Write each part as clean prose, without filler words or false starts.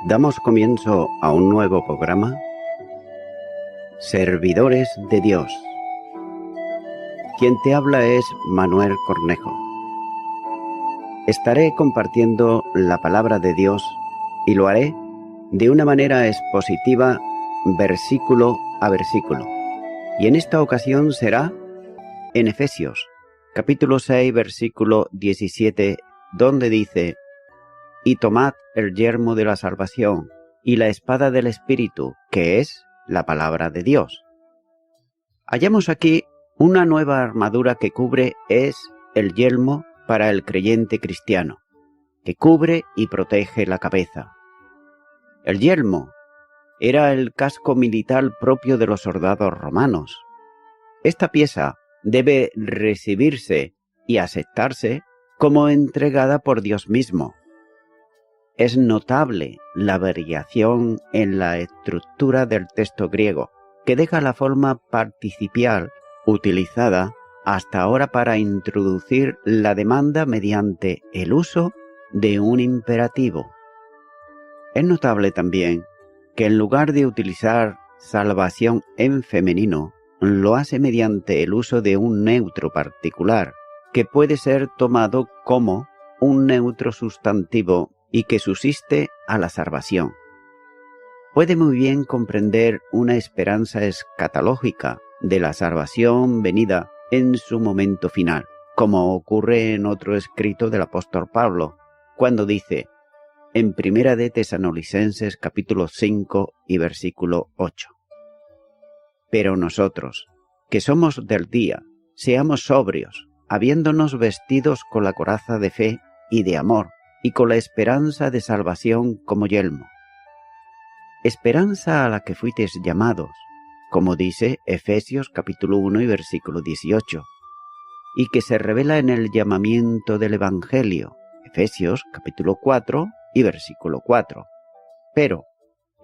Damos comienzo a un nuevo programa, Servidores de Dios. Quien te habla es Manuel Cornejo. Estaré compartiendo la palabra de Dios y lo haré de una manera expositiva, versículo a versículo. Y en esta ocasión será en Efesios, capítulo 6, versículo 17, donde dice: Y tomad el yelmo de la salvación y la espada del Espíritu, que es la palabra de Dios. Hallamos aquí una nueva armadura que cubre, es el yelmo para el creyente cristiano, que cubre y protege la cabeza. El yelmo era el casco militar propio de los soldados romanos. Esta pieza debe recibirse y aceptarse como entregada por Dios mismo. Es notable la variación en la estructura del texto griego, que deja la forma participial utilizada hasta ahora para introducir la demanda mediante el uso de un imperativo. Es notable también que en lugar de utilizar salvación en femenino, lo hace mediante el uso de un neutro particular, que puede ser tomado como un neutro sustantivo y que subsiste a la salvación. Puede muy bien comprender una esperanza escatológica de la salvación venida en su momento final, como ocurre en otro escrito del apóstol Pablo, cuando dice, en Primera de Tesalonicenses capítulo 5 y versículo 8. Pero nosotros, que somos del día, seamos sobrios, habiéndonos vestidos con la coraza de fe y de amor, y con la esperanza de salvación como yelmo. Esperanza a la que fuisteis llamados, como dice Efesios capítulo 1 y versículo 18, y que se revela en el llamamiento del Evangelio, Efesios capítulo 4 y versículo 4. Pero,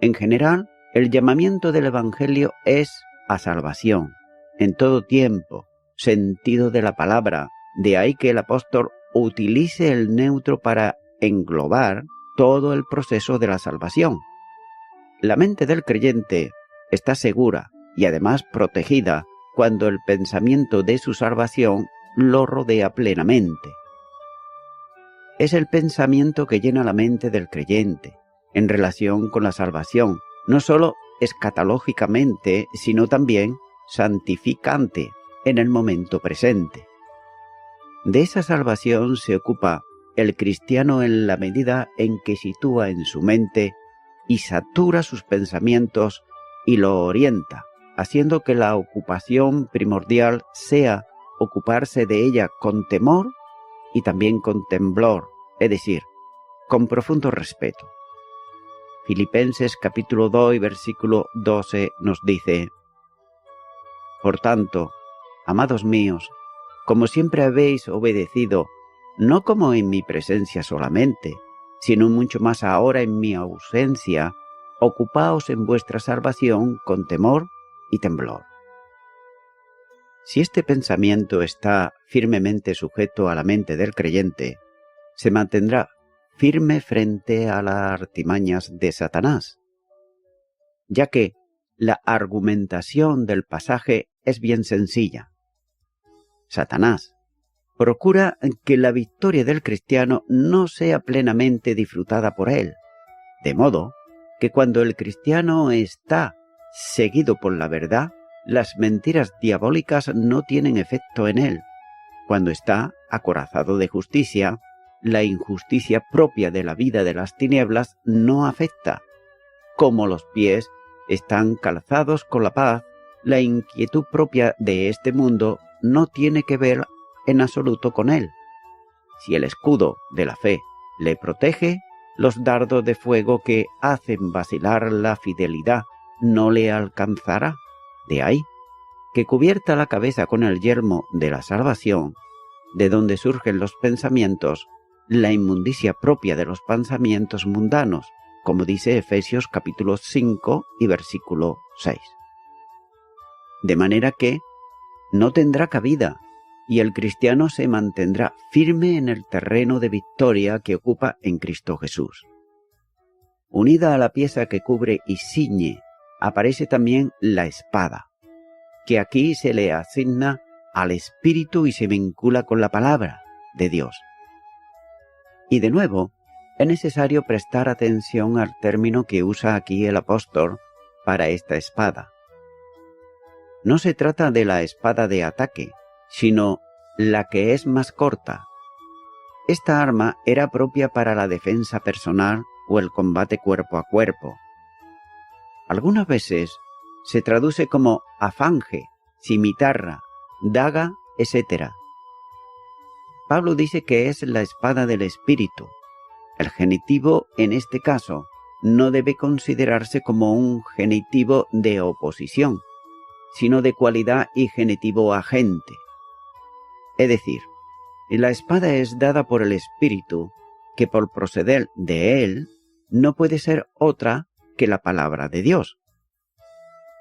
en general, el llamamiento del Evangelio es a salvación, en todo tiempo, sentido de la palabra, de ahí que el apóstol utilice el neutro para englobar todo el proceso de la salvación. La mente del creyente está segura y además protegida cuando el pensamiento de su salvación lo rodea plenamente. Es el pensamiento que llena la mente del creyente en relación con la salvación, no solo escatológicamente, sino también santificante en el momento presente. De esa salvación se ocupa el cristiano en la medida en que sitúa en su mente y satura sus pensamientos y lo orienta, haciendo que la ocupación primordial sea ocuparse de ella con temor y también con temblor, es decir, con profundo respeto. Filipenses capítulo 2 y versículo 12 nos dice: Por tanto, amados míos, como siempre habéis obedecido, no como en mi presencia solamente, sino mucho más ahora en mi ausencia, ocupaos en vuestra salvación con temor y temblor. Si este pensamiento está firmemente sujeto a la mente del creyente, se mantendrá firme frente a las artimañas de Satanás, ya que la argumentación del pasaje es bien sencilla. Satanás procura que la victoria del cristiano no sea plenamente disfrutada por él, de modo que cuando el cristiano está seguido por la verdad, las mentiras diabólicas no tienen efecto en él. Cuando está acorazado de justicia, la injusticia propia de la vida de las tinieblas no afecta. Como los pies están calzados con la paz, la inquietud propia de este mundo no tiene que ver en absoluto con él. Si el escudo de la fe le protege, los dardos de fuego que hacen vacilar la fidelidad no le alcanzará. De ahí que cubierta la cabeza con el yelmo de la salvación, de donde surgen los pensamientos, la inmundicia propia de los pensamientos mundanos, como dice Efesios capítulo 5 y versículo 6. De manera que no tendrá cabida y el cristiano se mantendrá firme en el terreno de victoria que ocupa en Cristo Jesús. unida a la pieza que cubre y ciñe, aparece también la espada, que aquí se le asigna al Espíritu y se vincula con la palabra de Dios. Y de nuevo, es necesario prestar atención al término que usa aquí el apóstol para esta espada. No se trata de la espada de ataque, sino la que es más corta. Esta arma era propia para la defensa personal o el combate cuerpo a cuerpo. Algunas veces se traduce como afange, cimitarra, daga, etc. Pablo dice que es la espada del Espíritu. El genitivo, en este caso, no debe considerarse como un genitivo de oposición, sino de cualidad y genitivo agente. Es decir, la espada es dada por el Espíritu, que por proceder de él no puede ser otra que la palabra de Dios.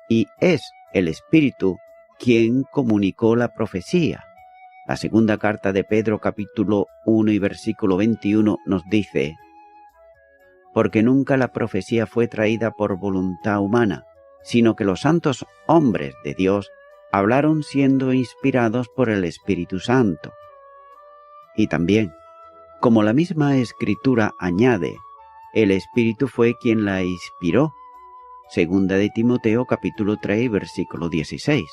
Y es el Espíritu quien comunicó la profecía. La segunda carta de Pedro, capítulo 1 y versículo 21, nos dice: porque nunca la profecía fue traída por voluntad humana, sino que los santos hombres de Dios hablaron siendo inspirados por el Espíritu Santo. Y también, como la misma Escritura añade, el Espíritu fue quien la inspiró. Segunda de Timoteo, capítulo 3, versículo 16.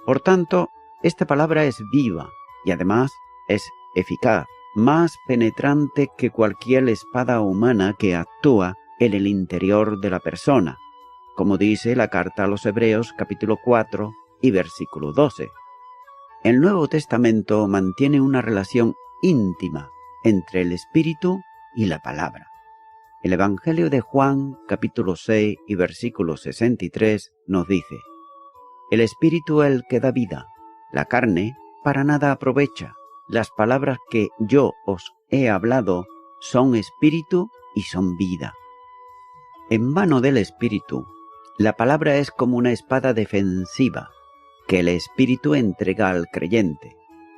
Por tanto, esta palabra es viva y además es eficaz, más penetrante que cualquier espada humana que actúa en el interior de la persona, como dice la carta a los Hebreos, capítulo 4 y versículo 12. El Nuevo Testamento mantiene una relación íntima entre el Espíritu y la palabra. El Evangelio de Juan, capítulo 6 y versículo 63, nos dice: el Espíritu es el que da vida, la carne para nada aprovecha. Las palabras que yo os he hablado son espíritu y son vida. En mano del Espíritu, la palabra es como una espada defensiva que el Espíritu entrega al creyente,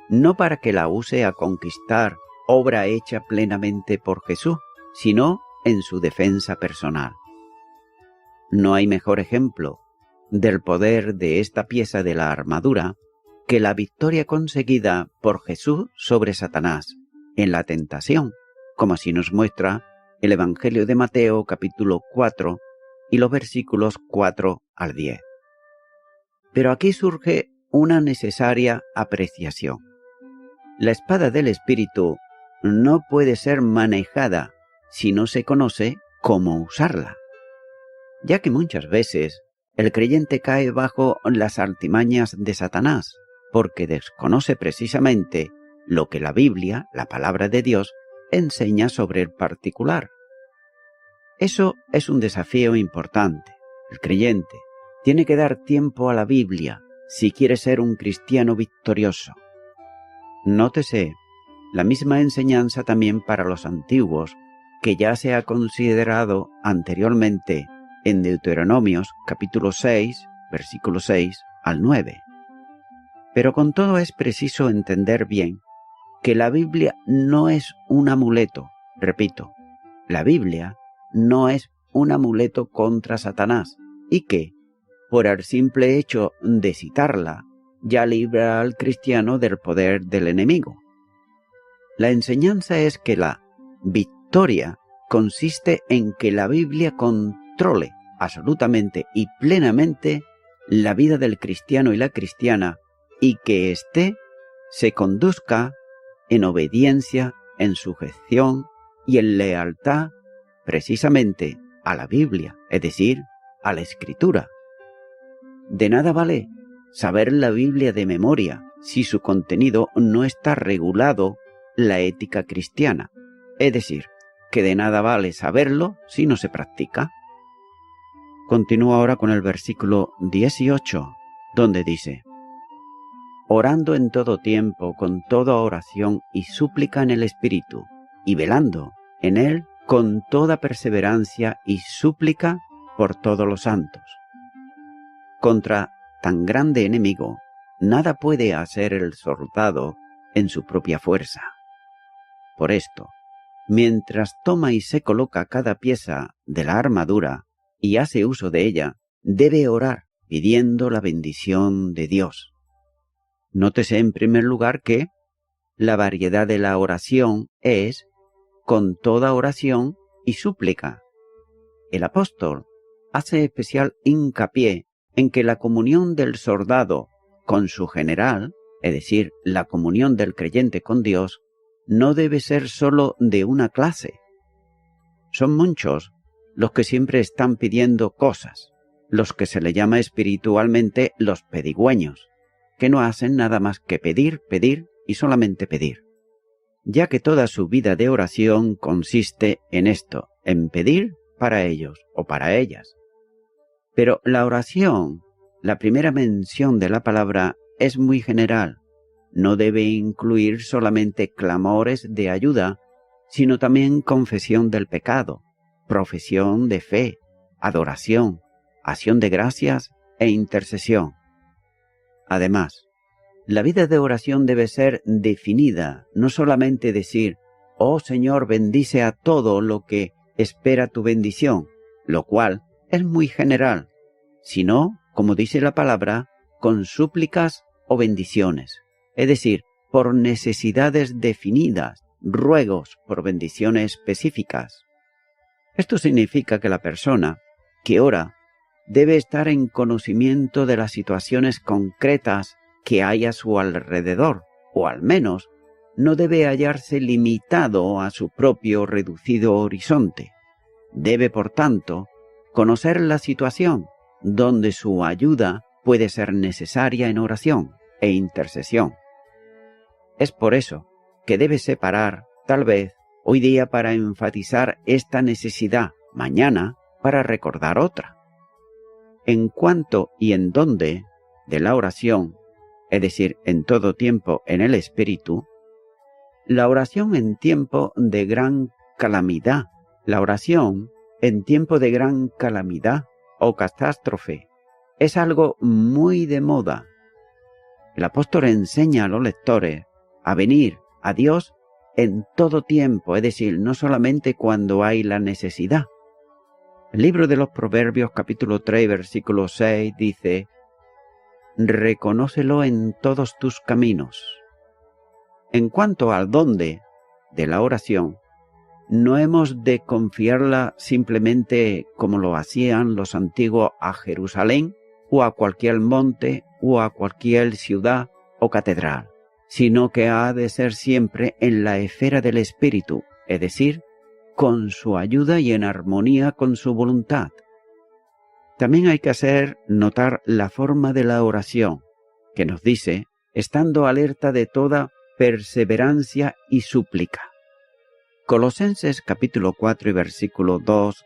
no para que la use a conquistar obra hecha plenamente por Jesús, sino en su defensa personal. No hay mejor ejemplo del poder de esta pieza de la armadura que la victoria conseguida por Jesús sobre Satanás en la tentación, como así nos muestra el Evangelio de Mateo capítulo 4 y los versículos 4 al 10. Pero aquí surge una necesaria apreciación. La espada del Espíritu no puede ser manejada si no se conoce cómo usarla, ya que muchas veces el creyente cae bajo las artimañas de Satanás, porque desconoce precisamente lo que la Biblia, la palabra de Dios, enseña sobre el particular. Eso es un desafío importante. El creyente tiene que dar tiempo a la Biblia si quiere ser un cristiano victorioso. Nótese la misma enseñanza también para los antiguos, que ya se ha considerado anteriormente en Deuteronomios capítulo 6, versículo 6 al 9. Pero con todo es preciso entender bien que la Biblia no es un amuleto. Repito, la Biblia no es un amuleto contra Satanás y que, por el simple hecho de citarla, ya libra al cristiano del poder del enemigo. La enseñanza es que la victoria consiste en que la Biblia controle absolutamente y plenamente la vida del cristiano y la cristiana, y que éste se conduzca en obediencia, en sujeción y en lealtad precisamente a la Biblia, es decir, a la Escritura. De nada vale saber la Biblia de memoria si su contenido no está regulado la ética cristiana, es decir, que de nada vale saberlo si no se practica. Continúo ahora con el versículo 18, donde dice: orando en todo tiempo con toda oración y súplica en el Espíritu, y velando en él con toda perseverancia y súplica por todos los santos. Contra tan grande enemigo, nada puede hacer el soldado en su propia fuerza. Por esto, mientras toma y se coloca cada pieza de la armadura y hace uso de ella, debe orar pidiendo la bendición de Dios. Nótese en primer lugar que la variedad de la oración es con toda oración y súplica. El apóstol hace especial hincapié en que la comunión del soldado con su general, es decir, la comunión del creyente con Dios, no debe ser sólo de una clase. Son muchos los que siempre están pidiendo cosas, los que se le llama espiritualmente los pedigüeños, que no hacen nada más que pedir, pedir y solamente pedir, ya que toda su vida de oración consiste en esto, en pedir para ellos o para ellas. Pero la oración, la primera mención de la palabra, es muy general. No debe incluir solamente clamores de ayuda, sino también confesión del pecado, profesión de fe, adoración, acción de gracias e intercesión. Además, la vida de oración debe ser definida, no solamente decir, «Oh Señor, bendice a todo lo que espera tu bendición», lo cual es muy general, sino, como dice la palabra, con súplicas o bendiciones, es decir, por necesidades definidas, ruegos por bendiciones específicas. Esto significa que la persona que ora debe estar en conocimiento de las situaciones concretas que hay a su alrededor, o al menos no debe hallarse limitado a su propio reducido horizonte. Debe, por tanto, conocer la situación donde su ayuda puede ser necesaria en oración e intercesión. Es por eso que debe separar, tal vez, hoy día para enfatizar esta necesidad, mañana para recordar otra. En cuanto y en dónde de la oración, es decir, en todo tiempo en el Espíritu, la oración en tiempo de gran calamidad, la oración en tiempo de gran calamidad o catástrofe, es algo muy de moda. El apóstol enseña a los lectores a venir a Dios en todo tiempo, es decir, no solamente cuando hay la necesidad. El libro de los Proverbios, capítulo 3, versículo 6, dice, «Reconócelo en todos tus caminos». En cuanto al dónde de la oración, no hemos de confiarla simplemente como lo hacían los antiguos a Jerusalén o a cualquier monte o a cualquier ciudad o catedral, sino que ha de ser siempre en la esfera del Espíritu, es decir, con su ayuda y en armonía con su voluntad. También hay que hacer notar la forma de la oración, que nos dice, estando alerta de toda perseverancia y súplica. Colosenses capítulo 4 y versículo 2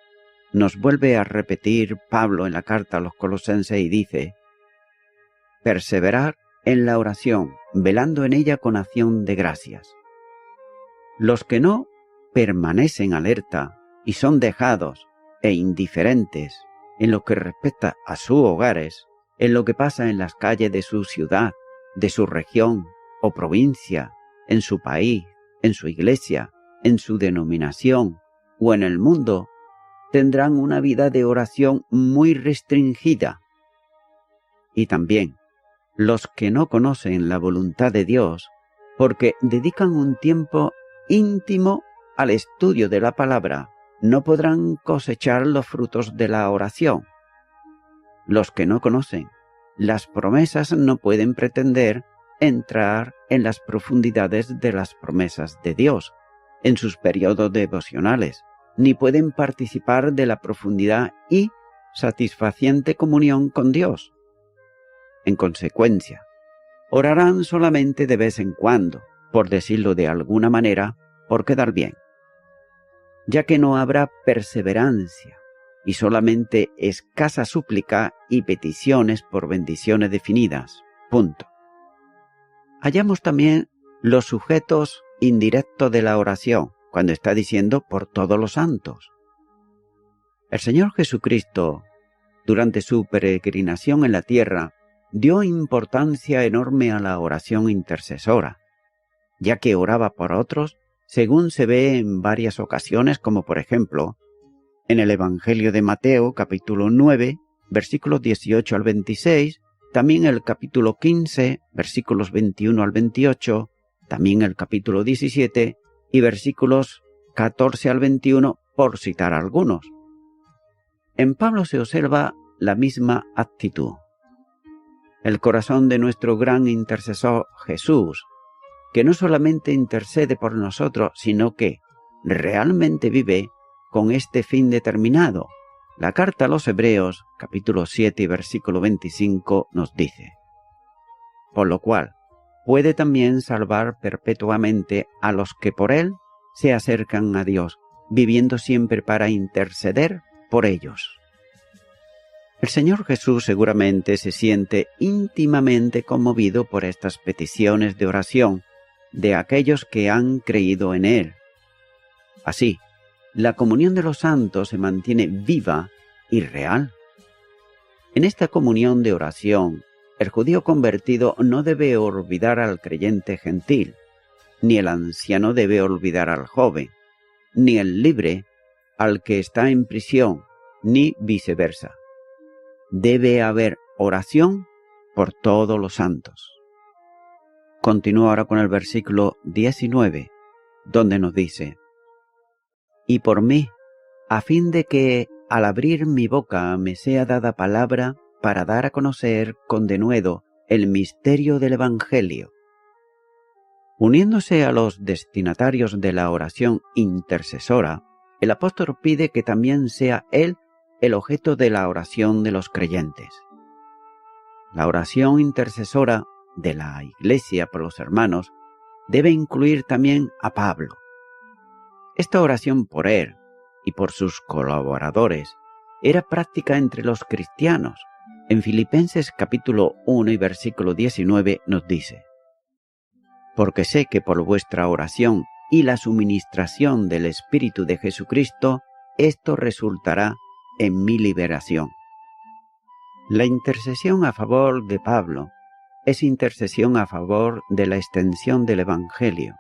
nos vuelve a repetir Pablo en la carta a los Colosenses y dice, perseverar en la oración, velando en ella con acción de gracias. Los que no permanecen alerta y son dejados e indiferentes en lo que respecta a sus hogares, en lo que pasa en las calles de su ciudad, de su región o provincia, en su país, en su iglesia, en su denominación o en el mundo, tendrán una vida de oración muy restringida. Y también los que no conocen la voluntad de Dios, porque dedican un tiempo íntimo al estudio de la palabra, no podrán cosechar los frutos de la oración. Los que no conocen las promesas no pueden pretender entrar en las profundidades de las promesas de Dios, en sus periodos devocionales, ni pueden participar de la profundidad y satisfaciente comunión con Dios. En consecuencia, orarán solamente de vez en cuando, por decirlo de alguna manera, por quedar bien, ya que no habrá perseverancia y solamente escasa súplica y peticiones por bendiciones definidas. Punto. Hallamos también los sujetos indirectos de la oración, cuando está diciendo por todos los santos. El Señor Jesucristo, durante su peregrinación en la tierra, dio importancia enorme a la oración intercesora, ya que oraba por otros según se ve en varias ocasiones, como por ejemplo, en el Evangelio de Mateo, capítulo 9, versículos 18 al 26, también el capítulo 15, versículos 21 al 28, también el capítulo 17 y versículos 14 al 21, por citar algunos. En Pablo se observa la misma actitud. El corazón de nuestro gran intercesor Jesús, que no solamente intercede por nosotros, sino que realmente vive con este fin determinado. La carta a los Hebreos, capítulo 7 y versículo 25, nos dice: por lo cual puede también salvar perpetuamente a los que por él se acercan a Dios, viviendo siempre para interceder por ellos. El Señor Jesús seguramente se siente íntimamente conmovido por estas peticiones de oración de aquellos que han creído en Él. Así, la comunión de los santos se mantiene viva y real. En esta comunión de oración, el judío convertido no debe olvidar al creyente gentil, ni el anciano debe olvidar al joven, ni el libre al que está en prisión, ni viceversa. Debe haber oración por todos los santos. Continúo ahora con el versículo 19, donde nos dice: y por mí, a fin de que al abrir mi boca me sea dada palabra para dar a conocer con denuedo el misterio del Evangelio. Uniéndose a los destinatarios de la oración intercesora, el apóstol pide que también sea él el objeto de la oración de los creyentes. La oración intercesora de la Iglesia por los hermanos debe incluir también a Pablo. Esta oración por él y por sus colaboradores era práctica entre los cristianos. En Filipenses capítulo 1 y versículo 19 nos dice: porque sé que por vuestra oración y la suministración del Espíritu de Jesucristo, esto resultará en mi liberación. La intercesión a favor de Pablo es intercesión a favor de la extensión del Evangelio,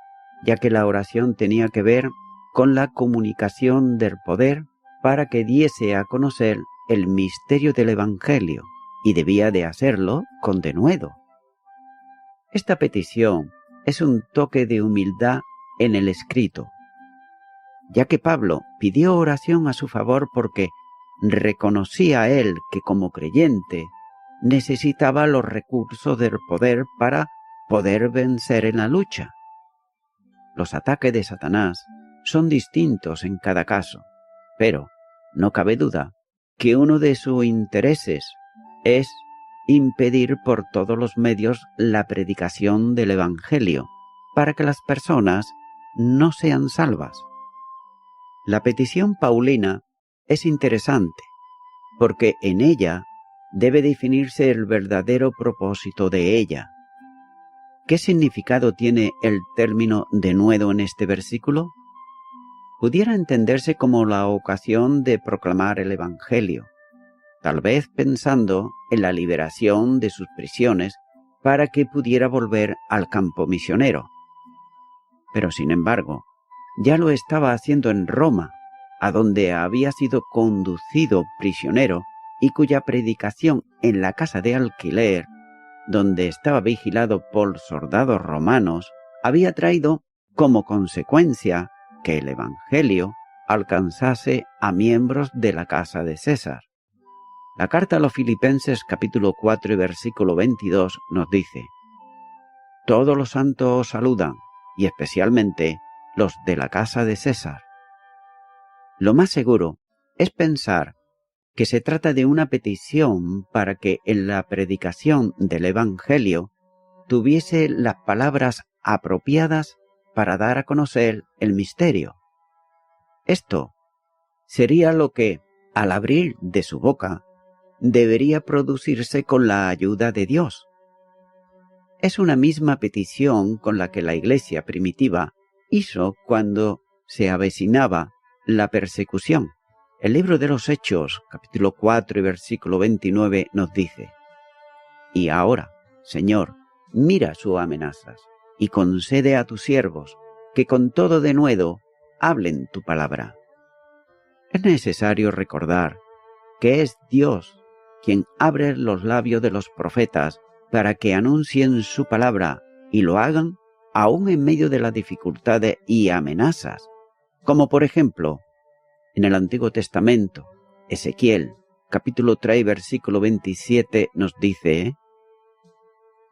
ya que la oración tenía que ver con la comunicación del poder para que diese a conocer el misterio del Evangelio, y debía de hacerlo con denuedo. Esta petición es un toque de humildad en el escrito, ya que Pablo pidió oración a su favor porque reconocía él que como creyente necesitaba los recursos del poder para poder vencer en la lucha. Los ataques de Satanás son distintos en cada caso, pero no cabe duda que uno de sus intereses es impedir por todos los medios la predicación del Evangelio para que las personas no sean salvas. La petición paulina es interesante porque en ella debe definirse el verdadero propósito de ella. ¿Qué significado tiene el término denuedo en este versículo? Pudiera entenderse como la ocasión de proclamar el Evangelio, tal vez pensando en la liberación de sus prisiones para que pudiera volver al campo misionero. Pero sin embargo, ya lo estaba haciendo en Roma, a donde había sido conducido prisionero y cuya predicación en la casa de alquiler, donde estaba vigilado por soldados romanos, había traído como consecuencia que el Evangelio alcanzase a miembros de la casa de César. La carta a los Filipenses capítulo 4 y versículo 22 nos dice: todos los santos os saludan, y especialmente los de la casa de César. Lo más seguro es pensar que se trata de una petición para que en la predicación del Evangelio tuviese las palabras apropiadas para dar a conocer el misterio. Esto sería lo que, al abrir de su boca, debería producirse con la ayuda de Dios. Es una misma petición con la que la Iglesia primitiva hizo cuando se avecinaba la persecución. El libro de los Hechos, capítulo 4 y versículo 29, nos dice: y ahora, Señor, mira sus amenazas y concede a tus siervos que con todo denuedo hablen tu palabra. Es necesario recordar que es Dios quien abre los labios de los profetas para que anuncien su palabra y lo hagan aún en medio de las dificultades y amenazas, como por ejemplo en el Antiguo Testamento, Ezequiel, capítulo 3, versículo 27 nos dice: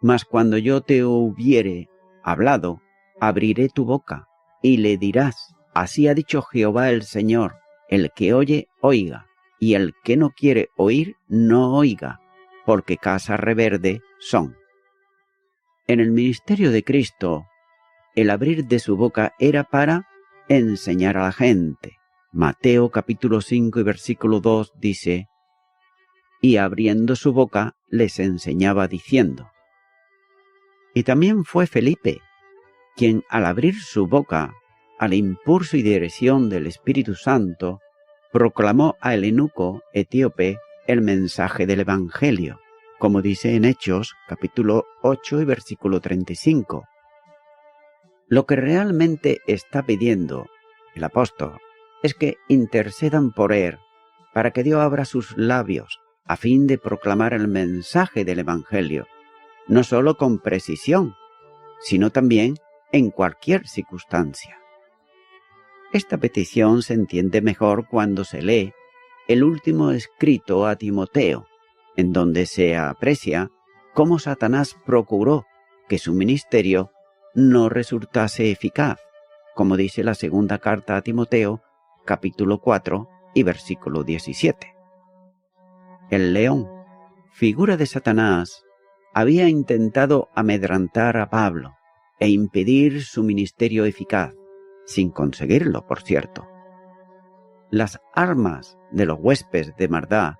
«Mas cuando yo te hubiere hablado, abriré tu boca, y le dirás, así ha dicho Jehová el Señor, el que oye, oiga, y el que no quiere oír, no oiga, porque casa reverde son». En el ministerio de Cristo, el abrir de su boca era para enseñar a la gente. Mateo capítulo 5 y versículo 2 dice: «Y abriendo su boca les enseñaba diciendo». Y también fue Felipe, quien al abrir su boca, al impulso y dirección del Espíritu Santo, proclamó al eunuco etíope el mensaje del Evangelio, como dice en Hechos capítulo 8 y versículo 35. Lo que realmente está pidiendo el apóstol es que intercedan por él para que Dios abra sus labios a fin de proclamar el mensaje del Evangelio, no solo con precisión, sino también en cualquier circunstancia. Esta petición se entiende mejor cuando se lee el último escrito a Timoteo, en donde se aprecia cómo Satanás procuró que su ministerio no resultase eficaz, como dice la segunda carta a Timoteo, capítulo 4 y versículo 17. El león, figura de Satanás, había intentado amedrantar a Pablo e impedir su ministerio eficaz, sin conseguirlo, por cierto. Las armas de los huestes de maldad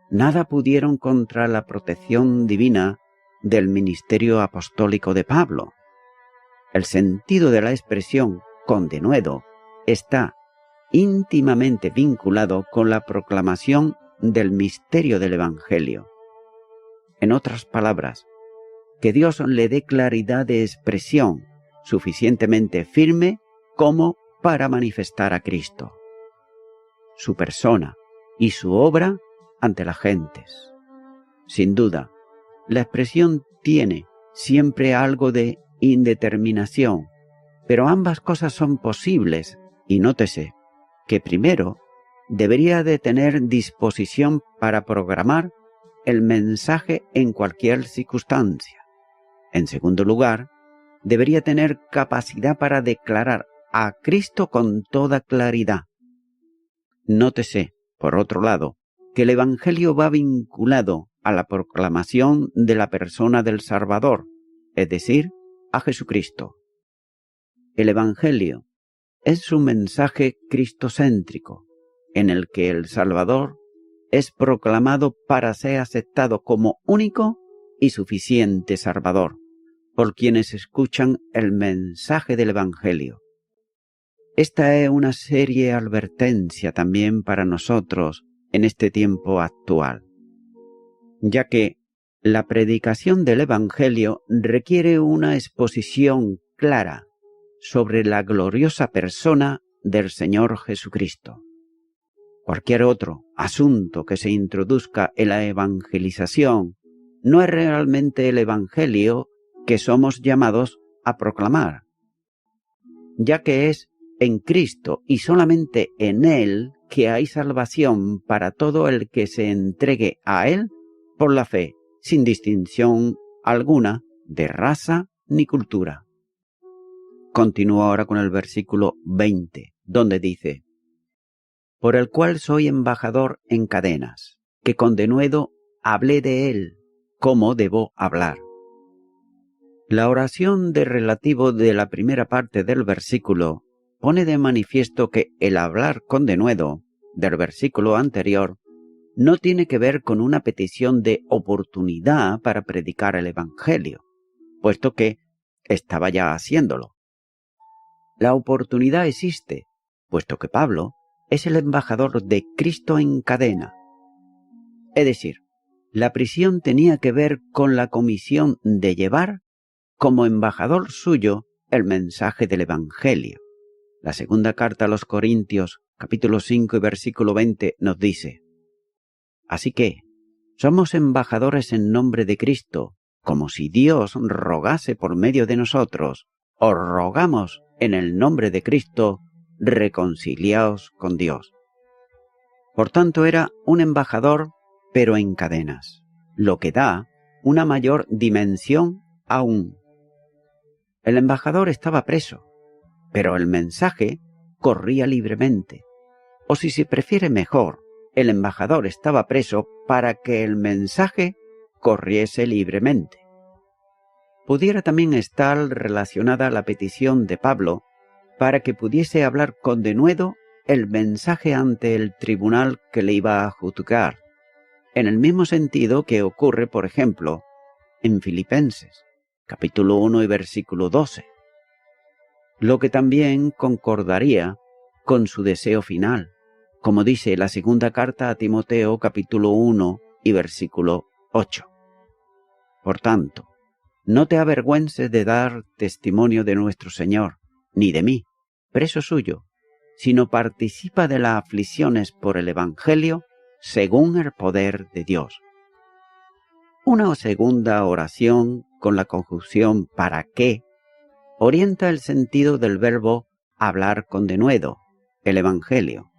nada pudieron contra la protección divina del ministerio apostólico de Pablo. El sentido de la expresión con denuedo está íntimamente vinculado con la proclamación del misterio del Evangelio. En otras palabras, que Dios le dé claridad de expresión suficientemente firme como para manifestar a Cristo, su persona y su obra ante las gentes. Sin duda, la expresión tiene siempre algo de indeterminación, pero ambas cosas son posibles, y nótese que primero debería de tener disposición para programar el mensaje en cualquier circunstancia. En segundo lugar, debería tener capacidad para declarar a Cristo con toda claridad. Nótese, por otro lado, que el Evangelio va vinculado a la proclamación de la persona del Salvador, es decir, a Jesucristo. El Evangelio es un mensaje cristocéntrico, en el que el Salvador es proclamado para ser aceptado como único y suficiente Salvador por quienes escuchan el mensaje del Evangelio. Esta es una seria advertencia también para nosotros en este tiempo actual, ya que la predicación del Evangelio requiere una exposición clara sobre la gloriosa persona del Señor Jesucristo. Cualquier otro asunto que se introduzca en la evangelización no es realmente el Evangelio que somos llamados a proclamar, ya que es en Cristo y solamente en Él que hay salvación para todo el que se entregue a Él por la fe, sin distinción alguna de raza ni cultura. Continúo ahora con el versículo 20, donde dice: «Por el cual soy embajador en cadenas, que con denuedo hablé de él, cómo debo hablar». La oración de relativo de la primera parte del versículo pone de manifiesto que el hablar con denuedo del versículo anterior no tiene que ver con una petición de oportunidad para predicar el Evangelio, puesto que estaba ya haciéndolo. La oportunidad existe, puesto que Pablo es el embajador de Cristo en cadena. Es decir, la prisión tenía que ver con la comisión de llevar como embajador suyo el mensaje del Evangelio. La segunda carta a los Corintios, capítulo 5 y versículo 20, nos dice: Así que, somos embajadores en nombre de Cristo, como si Dios rogase por medio de nosotros. Os rogamos en el nombre de Cristo, reconciliaos con Dios. Por tanto, era un embajador, pero en cadenas, lo que da una mayor dimensión aún. El embajador estaba preso, pero el mensaje corría libremente. O si se prefiere mejor, el embajador estaba preso para que el mensaje corriese libremente. Pudiera también estar relacionada la petición de Pablo para que pudiese hablar con denuedo el mensaje ante el tribunal que le iba a juzgar, en el mismo sentido que ocurre, por ejemplo, en Filipenses, capítulo 1 y versículo 12, lo que también concordaría con su deseo final, como dice la segunda carta a Timoteo, capítulo 1 y versículo 8. Por tanto, no te avergüences de dar testimonio de nuestro Señor, ni de mí, preso suyo, sino participa de las aflicciones por el Evangelio según el poder de Dios. Una segunda oración con la conjunción ¿para qué? Orienta el sentido del verbo hablar con denuedo, el Evangelio.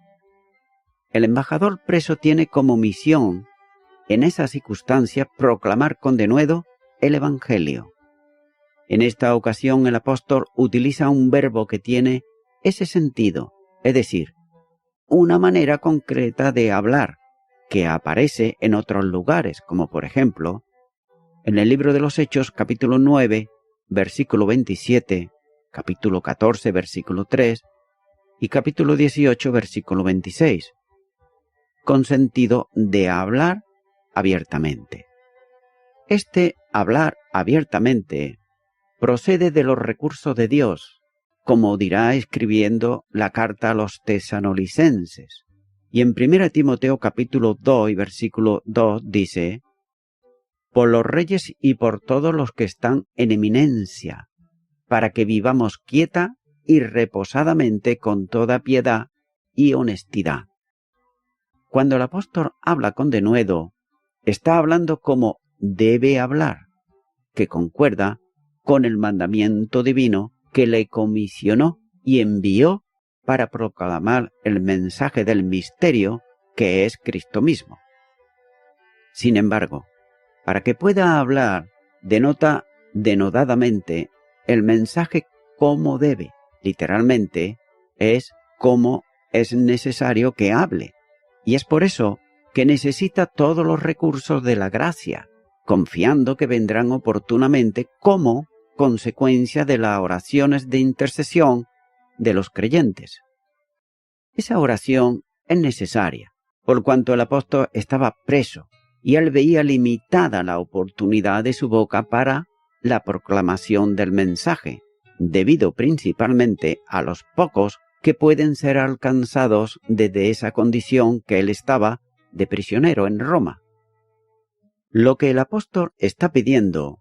El embajador preso tiene como misión, en esa circunstancia, proclamar con denuedo el Evangelio. En esta ocasión el apóstol utiliza un verbo que tiene ese sentido, es decir, una manera concreta de hablar, que aparece en otros lugares, como por ejemplo, en el libro de los Hechos, capítulo 9, versículo 27, capítulo 14, versículo 3, y capítulo 18, versículo 26, con sentido de hablar abiertamente. Este hablar abiertamente procede de los recursos de Dios, como dirá escribiendo la carta a los tesalonicenses. Y en 1 Timoteo capítulo 2 y versículo 2 dice: por los reyes y por todos los que están en eminencia, para que vivamos quieta y reposadamente con toda piedad y honestidad. Cuando el apóstol habla con denuedo, está hablando como debe hablar, que concuerda con el mandamiento divino que le comisionó y envió para proclamar el mensaje del misterio que es Cristo mismo. Sin embargo, para que pueda hablar, denota denodadamente el mensaje como debe, literalmente, es como es necesario que hable. Y es por eso que necesita todos los recursos de la gracia, confiando que vendrán oportunamente como consecuencia de las oraciones de intercesión de los creyentes. Esa oración es necesaria, por cuanto el apóstol estaba preso y él veía limitada la oportunidad de su boca para la proclamación del mensaje, debido principalmente a los pocos que pueden ser alcanzados desde esa condición que él estaba de prisionero en Roma. Lo que el apóstol está pidiendo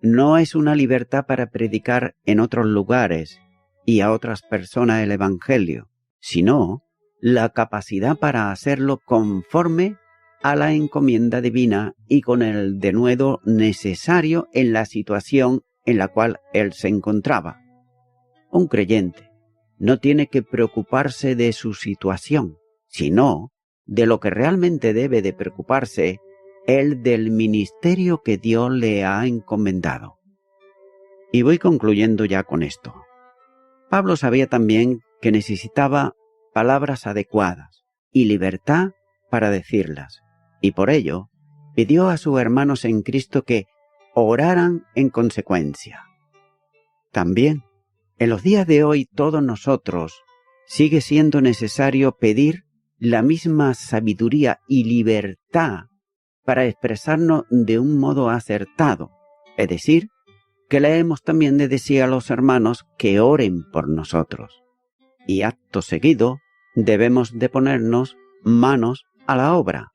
no es una libertad para predicar en otros lugares y a otras personas el Evangelio, sino la capacidad para hacerlo conforme a la encomienda divina y con el denuedo necesario en la situación en la cual él se encontraba. Un creyente no tiene que preocuparse de su situación, sino de lo que realmente debe de preocuparse, el del ministerio que Dios le ha encomendado. Y voy concluyendo ya con esto. Pablo sabía también que necesitaba palabras adecuadas y libertad para decirlas, y por ello pidió a sus hermanos en Cristo que oraran en consecuencia. También, en los días de hoy, todos nosotros sigue siendo necesario pedir la misma sabiduría y libertad para expresarnos de un modo acertado, es decir, que le hemos también de decir a los hermanos que oren por nosotros. Y acto seguido debemos de ponernos manos a la obra.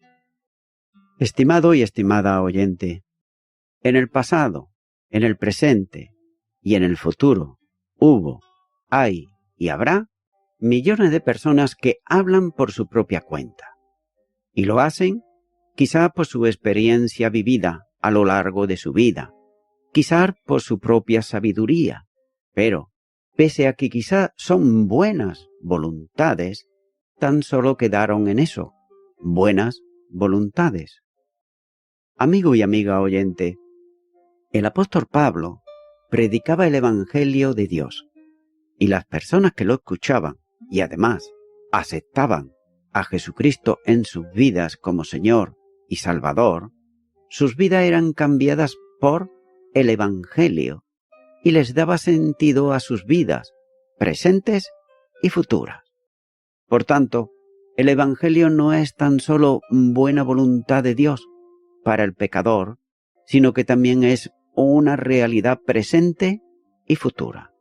Estimado y estimada oyente, en el pasado, en el presente y en el futuro, hubo, hay y habrá millones de personas que hablan por su propia cuenta. Y lo hacen quizá por su experiencia vivida a lo largo de su vida, quizá por su propia sabiduría, pero pese a que quizá son buenas voluntades, tan solo quedaron en eso, buenas voluntades. Amigo y amiga oyente, el apóstol Pablo predicaba el Evangelio de Dios, y las personas que lo escuchaban y además aceptaban a Jesucristo en sus vidas como Señor y Salvador, sus vidas eran cambiadas por el Evangelio y les daba sentido a sus vidas, presentes y futuras. Por tanto, el Evangelio no es tan solo buena voluntad de Dios para el pecador, sino que también es una realidad presente y futura.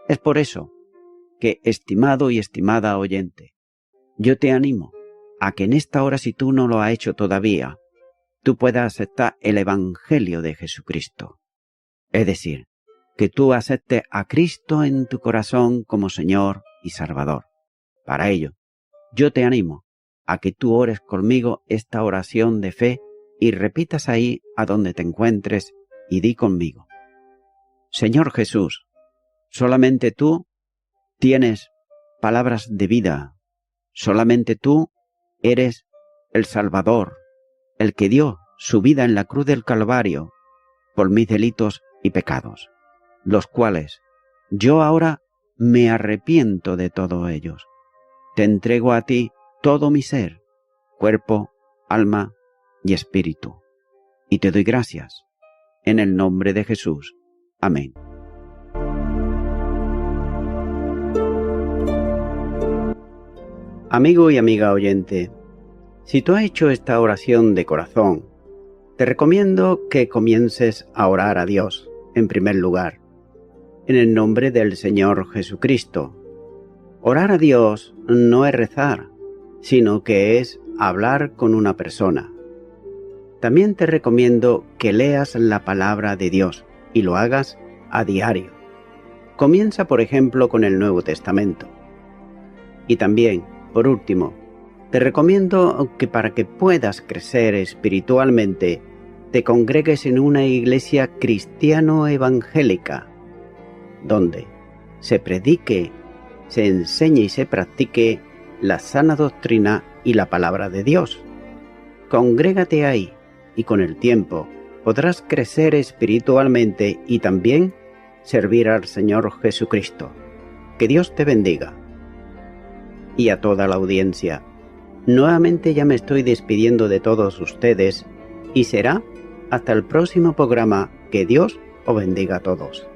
Es por eso que, estimado y estimada oyente, yo te animo a que en esta hora, si tú no lo has hecho todavía, tú puedas aceptar el Evangelio de Jesucristo. Es decir, que tú aceptes a Cristo en tu corazón como Señor y Salvador. Para ello, yo te animo a que tú ores conmigo esta oración de fe y repitas ahí a donde te encuentres y di conmigo: Señor Jesús, solamente tú tienes palabras de vida, solamente tú eres el Salvador, el que dio su vida en la cruz del Calvario por mis delitos y pecados, los cuales yo ahora me arrepiento de todos ellos. Te entrego a ti todo mi ser, cuerpo, alma y espíritu, y te doy gracias, en el nombre de Jesús. Amén. Amigo y amiga oyente, si tú has hecho esta oración de corazón, te recomiendo que comiences a orar a Dios, en primer lugar, en el nombre del Señor Jesucristo. Orar a Dios no es rezar, sino que es hablar con una persona. También te recomiendo que leas la palabra de Dios y lo hagas a diario. Comienza, por ejemplo, con el Nuevo Testamento. Y también, por último, te recomiendo que para que puedas crecer espiritualmente, te congregues en una iglesia cristiano-evangélica, donde se predique, se enseñe y se practique la sana doctrina y la palabra de Dios. Congrégate ahí y con el tiempo podrás crecer espiritualmente y también servir al Señor Jesucristo. Que Dios te bendiga. Y a toda la audiencia, nuevamente ya me estoy despidiendo de todos ustedes y será hasta el próximo programa. Que Dios os bendiga a todos.